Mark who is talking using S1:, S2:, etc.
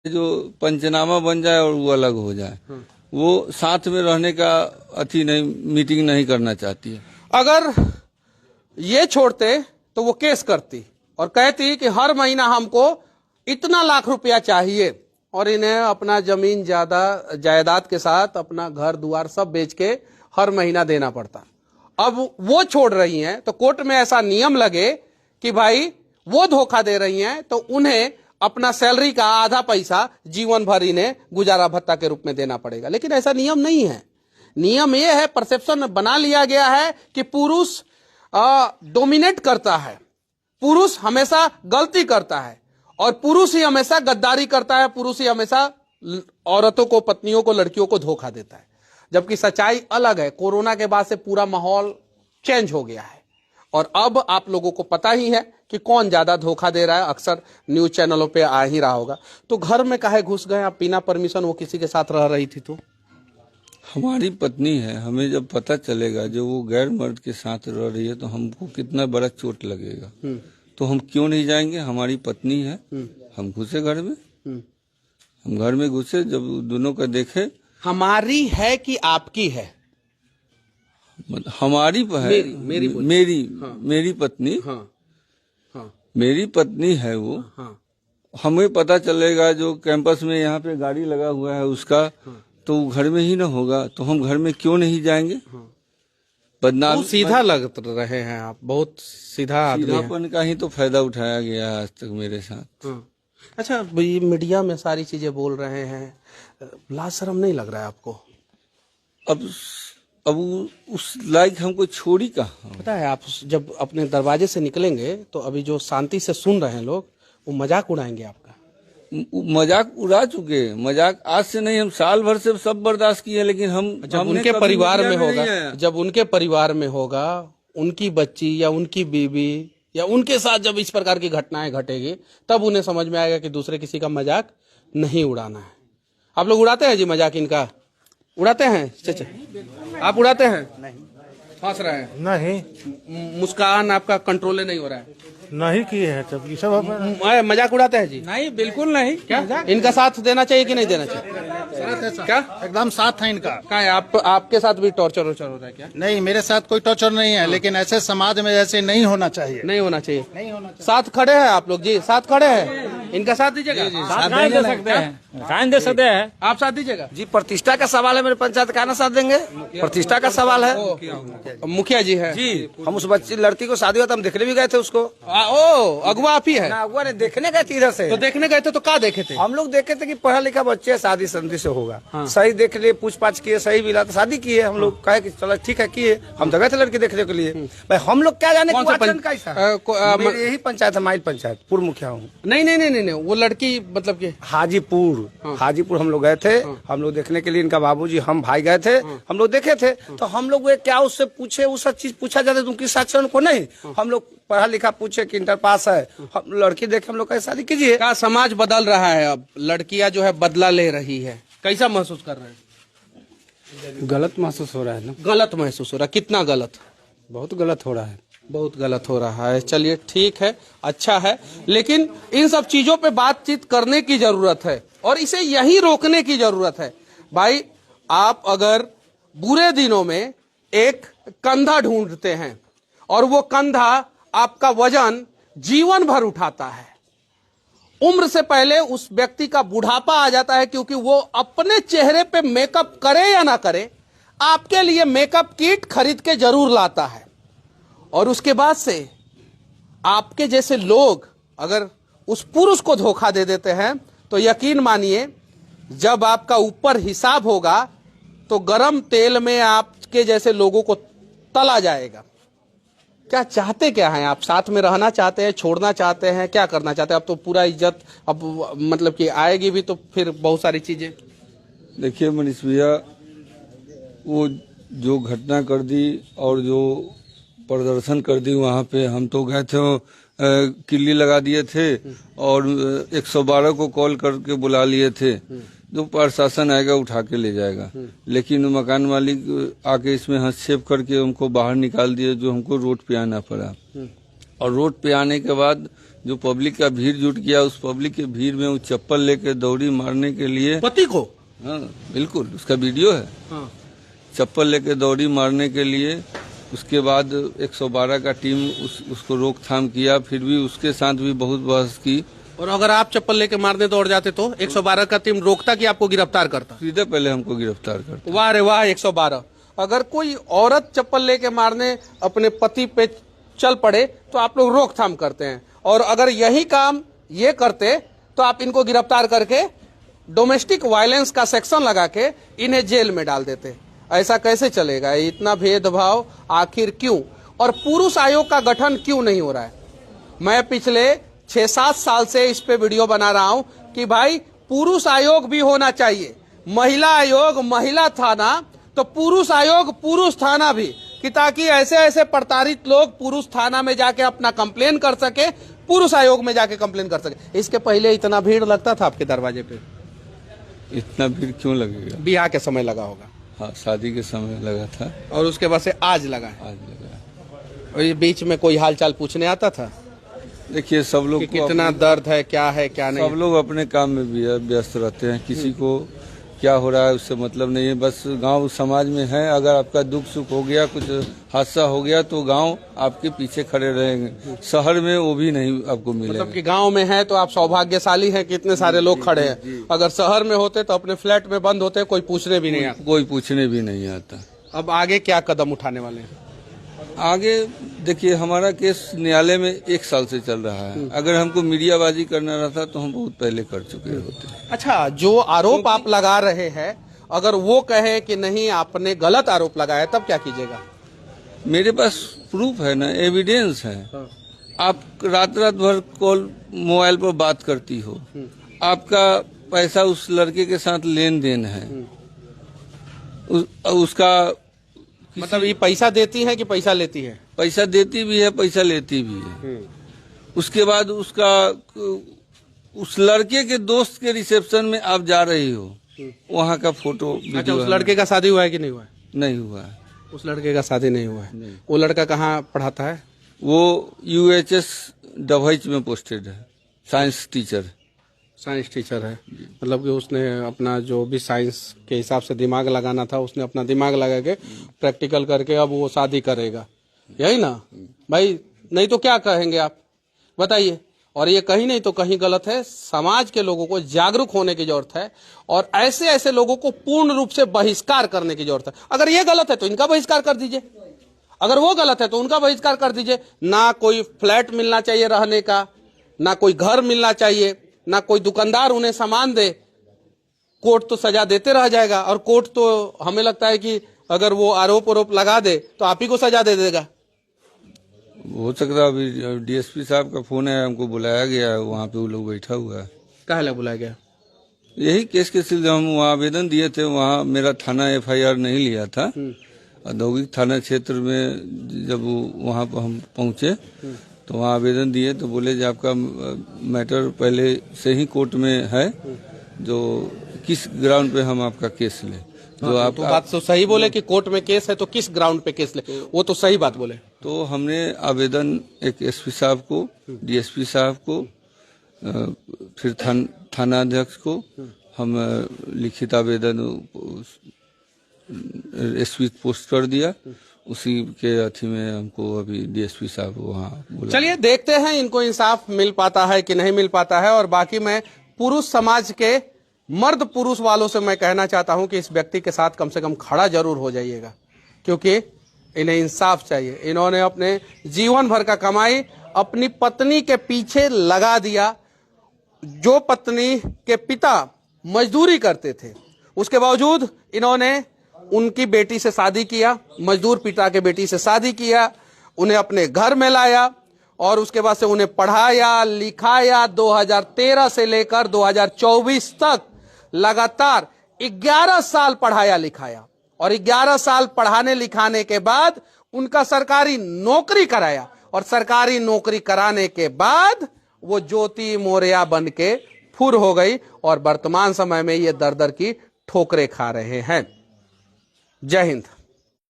S1: जो पंचनामा बन जाए और वो अलग हो जाए, वो साथ में रहने का मीटिंग नहीं करना चाहती है।
S2: अगर ये छोड़ते तो वो केस करती और कहती कि हर महीना हमको इतना लाख रुपया चाहिए और इन्हें अपना जमीन जायदाद के साथ अपना घर दुआर सब बेच के हर महीना देना पड़ता। अब वो छोड़ रही हैं तो कोर्ट में ऐसा नियम लगे कि भाई वो धोखा दे रही हैं तो उन्हें अपना सैलरी का आधा पैसा जीवन भर इन्हें गुजारा भत्ता के रूप में देना पड़ेगा। लेकिन ऐसा नियम नहीं है। नियम ये है, परसेप्शन बना लिया गया है कि पुरुष डोमिनेट करता है, पुरुष हमेशा गलती करता है और पुरुष ही हमेशा गद्दारी करता है, पुरुष ही हमेशा औरतों को, पत्नियों को, लड़कियों को धोखा देता है। जबकि सच्चाई अलग है। कोरोना के बाद से पूरा माहौल चेंज हो गया है और अब आप लोगों को पता ही है कि कौन ज्यादा धोखा दे रहा है। अक्सर न्यूज चैनलों पे आ ही रहा होगा। तो घर में काहे घुस गए आप बिना परमिशन? वो किसी के साथ रह रही थी तो
S1: हमारी पत्नी है, हमें जब पता चलेगा जो वो गैर मर्द के साथ रह रही है तो हमको कितना बड़ा चोट लगेगा। तो हम क्यों नहीं जाएंगे? हमारी पत्नी है, हम घुसे घर में, हम घर में घुसे, जब दोनों का देखे।
S2: हमारी है कि आपकी है?
S1: हमारी है, मेरी पत्नी, मेरी पत्नी है वो। हमें पता चलेगा जो कैंपस में यहाँ पे गाड़ी लगा हुआ है उसका, तो घर में ही ना होगा, तो हम घर में क्यों नहीं जाएंगे? बदनाम
S2: सीधा लग रहे हैं आप, बहुत सीधा आदमी है।
S1: सीधापन का ही तो फायदा उठाया गया है आज तक मेरे साथ।
S2: अच्छा, ये मीडिया में सारी चीजें बोल रहे हैं, लाज शर्म नहीं लग रहा है आपको?
S1: अब उस लायक हमको छोड़ी कहाँ?
S2: पता है, आप जब अपने दरवाजे से निकलेंगे तो अभी जो शांति से सुन रहे हैं लोग, वो मजाक उड़ाएंगे आपका।
S1: मजाक उड़ा चुके। मजाक आज से नहीं, हम साल भर से सब बर्दाश्त किए। लेकिन
S2: जब उनके परिवार में होगा, जब उनके परिवार में होगा, उनकी बच्ची या उनकी बीवी या उनके साथ जब इस प्रकार की घटनाएं घटेगी, तब उन्हें समझ में आएगा कि दूसरे किसी का मजाक नहीं उड़ाना है। आप लोग उड़ाते हैं जी मजाक? इनका उड़ाते हैं? चाचा आप उड़ाते हैं? नहीं। हंस रहे हैं?
S3: नहीं।
S2: मुस्कान आपका कंट्रोल नहीं हो रहा है?
S3: नहीं किए हैं तब ये सब
S2: मजाक उड़ाते हैं जी?
S4: नहीं, बिल्कुल नहीं।
S2: क्या इनका साथ देना चाहिए कि नहीं देना चाहिए? क्या
S3: एकदम साथ है इनका।
S2: क्या है आपके साथ भी टॉर्चर हो रहा है क्या?
S3: नहीं, मेरे साथ कोई टॉर्चर नहीं है, लेकिन ऐसे समाज में ऐसे नहीं होना चाहिए।
S2: नहीं होना चाहिए, नहीं होना चाहिए। साथ खड़े हैं आप लोग जी? साथ खड़े हैं, इनका साथ दीजिएगा।
S4: साथ दे सकते हैं,
S2: आप साथ दीजिएगा
S5: जी। प्रतिष्ठा का सवाल है, मेरे पंचायत का ना साथ देंगे? प्रतिष्ठा का सवाल है।
S2: मुखिया जी है
S5: जी। हम उस बच्ची लड़की को शादी हुआ तो हम देखने भी गए थे उसको।
S2: ओ, अगुआ आप ही है?
S5: अगुआ ने देखने गए थे इधर से।
S2: तो देखने गए थे तो क्या देखे थे?
S5: हम लोग देखे थे कि पढ़ा लिखा बच्चे, शादी संधि से होगा। सही देख लिए, पूछ पाछ किए, सही मिला तो शादी किए। हम लोग कहे कि चलो ठीक है, किए। हम जगह थे लड़की देखने के लिए। भाई हम लोग क्या जाने यही पंचायत है, माइल पंचायत, पूर्व मुखिया हूँ।
S2: नहीं, वो लड़की मतलब की
S5: हाजीपुर हम लोग गए थे। हम लोग देखने के लिए, इनका बाबूजी, हम भाई गए थे। हम लोग देखे थे तो हम लोग क्या उससे पूछे, वो सब चीज पूछा जाता है तुम किस आचरण को? नहीं, हम लोग पढ़ा लिखा पूछे कि इंटर पास है, हम लड़की देखे, हम लोग कैसे शादी कीजिए।
S2: क्या समाज बदल रहा है? अब लड़कियां जो है बदला ले रही है, कैसा महसूस कर रहे हैं?
S3: गलत महसूस हो रहा है ना।
S2: गलत महसूस हो रहा है? कितना गलत?
S3: बहुत गलत हो रहा है।
S2: बहुत गलत हो रहा है। चलिए ठीक है, अच्छा है, लेकिन इन सब चीजों पे बातचीत करने की जरूरत है और इसे यही रोकने की जरूरत है। भाई, आप अगर बुरे दिनों में एक कंधा ढूंढते हैं और वो कंधा आपका वजन जीवन भर उठाता है, उम्र से पहले उस व्यक्ति का बुढ़ापा आ जाता है, क्योंकि वो अपने चेहरे पे मेकअप करे या ना करे, आपके लिए मेकअप किट खरीद के जरूर लाता है। और उसके बाद से आपके जैसे लोग अगर उस पुरुष को धोखा दे देते हैं तो यकीन मानिए, जब आपका ऊपर हिसाब होगा तो गरम तेल में आपके जैसे लोगों को तला जाएगा। क्या चाहते क्या हैं आप? साथ में रहना चाहते हैं, छोड़ना चाहते हैं, क्या करना चाहते हैं? अब तो पूरा इज्जत अब मतलब कि आएगी भी तो फिर बहुत सारी चीजें।
S1: देखिए मनीष भैया, वो जो घटना कर दी और जो प्रदर्शन कर दी वहाँ पे, हम तो गए थे, किल्ली लगा दिए थे और 112 को कॉल करके बुला लिए थे। जो प्रशासन आएगा उठा के ले जाएगा, लेकिन मकान मालिक आके इसमें हस्तक्षेप करके हमको बाहर निकाल दिए, जो हमको रोड पे आना पड़ा। और रोड पे आने के बाद जो पब्लिक का भीड़ जुट गया, उस पब्लिक के भीड़ में वो चप्पल लेके दौड़ी मारने के लिए।
S2: पति को?
S1: हाँ बिल्कुल, उसका वीडियो है।
S2: हाँ।
S1: चप्पल लेके दौड़ी मारने के लिए। उसके बाद 112 का टीम उसको रोकथाम किया, फिर भी उसके साथ भी बहुत बहस की।
S2: और अगर आप चप्पल लेके मारने दौड़ जाते तो 112 का टीम रोकता कि आपको गिरफ्तार करता?
S1: सीधे पहले हमको गिरफ्तार करता।
S2: वाह रे वाह, 112। अगर कोई औरत चप्पल लेके मारने अपने पति पे चल पड़े तो आप लोग रोकथाम करते हैं, और अगर यही काम ये करते तो आप इनको गिरफ्तार करके डोमेस्टिक वायलेंस का सेक्शन लगा के इन्हें जेल में डाल देते। ऐसा कैसे चलेगा? इतना भेदभाव आखिर क्यों? और पुरुष आयोग का गठन क्यों नहीं हो रहा है? मैं पिछले 6-7 साल से इस पे वीडियो बना रहा हूं कि भाई पुरुष आयोग भी होना चाहिए, महिला आयोग, महिला थाना, तो पुरुष आयोग, पुरुष थाना भी, कि ताकि ऐसे ऐसे प्रताड़ित लोग पुरुष थाना में जाके अपना कंप्लेन कर सके, पुरुष आयोग में जाके कंप्लेन कर सके। इसके पहले इतना भीड़ लगता था आपके दरवाजे पे?
S1: इतना भीड़ क्यों लगेगा?
S2: ब्याह के समय लगा होगा।
S1: हाँ, शादी के समय लगा था।
S2: और उसके बाद से आज लगा है?
S1: आज लगा।
S2: और ये बीच में कोई हालचाल पूछने आता था
S1: देखिए, सब लोग
S2: कि कितना दर्द है, क्या है, क्या नहीं?
S1: सब लोग अपने काम में भी व्यस्त रहते हैं, किसी को क्या हो रहा है उससे मतलब नहीं है। बस गांव समाज में है, अगर आपका दुख सुख हो गया, कुछ हादसा हो गया तो गांव आपके पीछे खड़े रहेंगे। शहर में वो भी नहीं आपको मिलेगा।
S2: मतलब कि गांव में है तो आप सौभाग्यशाली हैं कि इतने सारे लोग खड़े हैं। अगर शहर में होते तो अपने फ्लैट में बंद होते, कोई पूछने भी नहीं आता।
S1: कोई पूछने भी नहीं आता।
S2: अब आगे क्या कदम उठाने वाले हैं?
S1: आगे देखिए, हमारा केस न्यायालय में 1 साल से चल रहा है। अगर हमको मीडियाबाजी करना रहता तो हम बहुत पहले कर चुके होते।
S2: अच्छा, जो आरोप आप लगा रहे हैं, अगर वो कहे कि नहीं आपने गलत आरोप लगाया, तब क्या कीजिएगा?
S1: मेरे पास प्रूफ है ना, एविडेंस है। आप रात भर कॉल मोबाइल पर बात करती हो, आपका पैसा उस लड़के के साथ लेन देन है, उसका
S2: मतलब ये पैसा देती है कि पैसा लेती है?
S1: पैसा देती भी है, पैसा लेती भी है। उसके बाद उसका उस लड़के के दोस्त के रिसेप्शन में आप जा रही हो, वहाँ का फोटो वीडियो।
S2: अच्छा, उस लड़के का शादी हुआ है कि नहीं हुआ है?
S1: नहीं हुआ है।
S2: उस लड़के का शादी नहीं हुआ है। वो लड़का कहाँ पढ़ाता है?
S1: वो UHS डभैच में पोस्टेड है, साइंस टीचर।
S2: साइंस टीचर है। मतलब कि उसने अपना जो भी साइंस के हिसाब से दिमाग लगाना था, उसने अपना दिमाग लगा के प्रैक्टिकल करके अब वो शादी करेगा, यही ना भाई? नहीं तो क्या कहेंगे आप, बताइए। और ये कहीं नहीं तो कहीं गलत है। समाज के लोगों को जागरूक होने की जरूरत है, और ऐसे ऐसे लोगों को पूर्ण रूप से बहिष्कार करने की जरूरत है। अगर ये गलत है तो इनका बहिष्कार कर दीजिए, अगर वो गलत है तो उनका बहिष्कार कर दीजिए। ना कोई फ्लैट मिलना चाहिए रहने का, ना कोई घर मिलना चाहिए, ना कोई दुकानदार उन्हें सामान दे। कोर्ट तो सजा देते रह जाएगा, और कोर्ट तो हमें लगता है कि अगर वो आरोप लगा दे तो आप ही को सजा दे देगा।
S1: हो सकता है अभी DSP साहब का फोन है, हमको बुलाया गया है, वहाँ पे वो लोग बैठा हुआ है।
S2: काहे ला बुलाया गया?
S1: यही केस के सिलसिले हम वहाँ आवेदन दिए थे। वहाँ मेरा थाना FIR नहीं लिया था। औद्योगिक थाना क्षेत्र में जब वहाँ पर हम पहुँचे तो वहाँ आवेदन दिए तो बोले कि आपका मैटर पहले से ही कोर्ट में है, जो किस ग्राउंड पे हम आपका केस लें। तो आप
S2: तो बात तो सही बोले कि कोर्ट में केस है तो किस ग्राउंड पे केस ले, वो तो सही बात बोले।
S1: तो हमने आवेदन एक SP साहब को, DSP साहब को, फिर थाना अध्यक्ष को हम लिखित आवेदन SP पोस्ट कर दिया। उसी के अथी में हमको अभी DSP साहब वहाँ बोला।
S2: चलिए देखते हैं इनको इंसाफ मिल पाता है कि नहीं मिल पाता है। और बाकी मैं पुरुष समाज के मर्द पुरुष वालों से मैं कहना चाहता हूं कि इस व्यक्ति के साथ कम से कम खड़ा जरूर हो जाइएगा, क्योंकि इन्हें इंसाफ चाहिए। इन्होंने अपने जीवन भर का कमाई अपनी पत्नी के पीछे लगा दिया। जो पत्नी के पिता मजदूरी करते थे, उसके बावजूद इन्होंने उनकी बेटी से शादी किया, मजदूर पिता के बेटी से शादी किया, उन्हें अपने घर में लाया और उसके बाद से उन्हें पढ़ाया लिखाया। 2013 से लेकर 2024 तक लगातार 11 साल पढ़ाया लिखाया, और 11 साल पढ़ाने लिखाने के बाद उनका सरकारी नौकरी कराया, और सरकारी नौकरी कराने के बाद वो ज्योति मौर्या बन के फुर हो गई, और वर्तमान समय में ये दर दर की ठोकरें खा रहे हैं। जय हिंद।